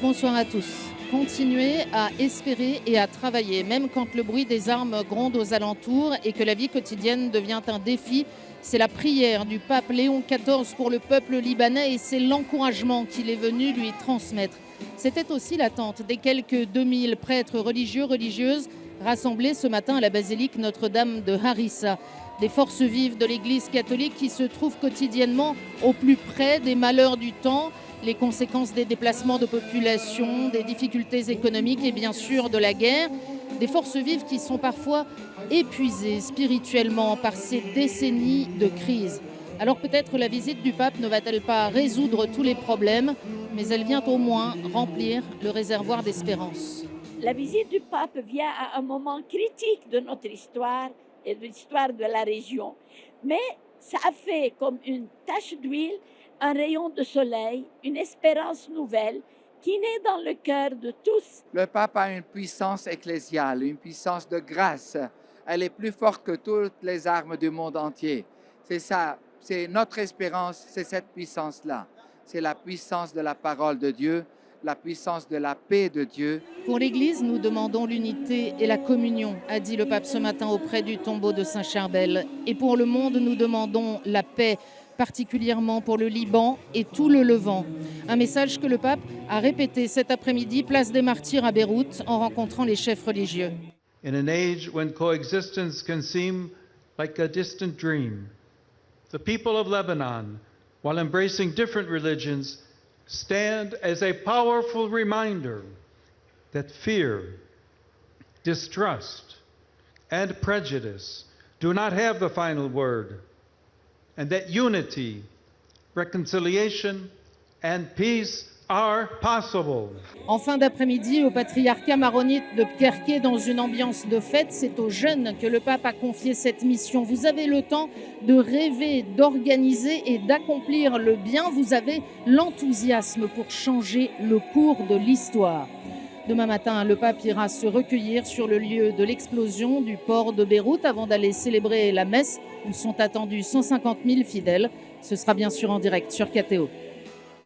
Bonsoir à tous. Continuez à espérer et à travailler, même quand le bruit des armes gronde aux alentours et que la vie quotidienne devient un défi. C'est la prière du pape Léon XIV pour le peuple libanais et c'est l'encouragement qu'il est venu lui transmettre. C'était aussi l'attente des quelques 2000 prêtres religieux, religieuses rassemblés ce matin à la basilique Notre-Dame de Harissa. Des forces vives de l'Église catholique qui se trouvent quotidiennement au plus près des malheurs du temps, les conséquences des déplacements de population, des difficultés économiques et bien sûr de la guerre. Des forces vives qui sont parfois épuisées spirituellement par ces décennies de crise. Alors peut-être la visite du pape ne va-t-elle pas résoudre tous les problèmes, mais elle vient au moins remplir le réservoir d'espérance. La visite du pape vient à un moment critique de notre histoire et de l'histoire de la région. Mais ça a fait comme une tache d'huile, un rayon de soleil, une espérance nouvelle qui naît dans le cœur de tous. Le pape a une puissance ecclésiale, une puissance de grâce. Elle est plus forte que toutes les armes du monde entier. C'est ça, c'est notre espérance, c'est cette puissance-là. C'est la puissance de la parole de Dieu, la puissance de la paix de Dieu. Pour l'Église, nous demandons l'unité et la communion, a dit le pape ce matin auprès du tombeau de Saint-Charbel. Et pour le monde, nous demandons la paix, particulièrement pour le Liban et tout le Levant. Un message que le pape a répété cet après-midi, place des Martyrs à Beyrouth, en rencontrant les chefs religieux. In an age when coexistence can seem like a distant dream, the people of Lebanon, while embracing different religions, stand as a powerful reminder that fear, distrust, and prejudice do not have the final word, and that unity, reconciliation, and peace are possible. En fin d'après-midi, au patriarcat maronite de Pkerké, dans une ambiance de fête, c'est aux jeunes que le pape a confié cette mission. Vous avez le temps de rêver, d'organiser et d'accomplir le bien. Vous avez l'enthousiasme pour changer le cours de l'histoire. Demain matin, le pape ira se recueillir sur le lieu de l'explosion du port de Beyrouth avant d'aller célébrer la messe où sont attendus 150 000 fidèles. Ce sera bien sûr en direct sur KTO.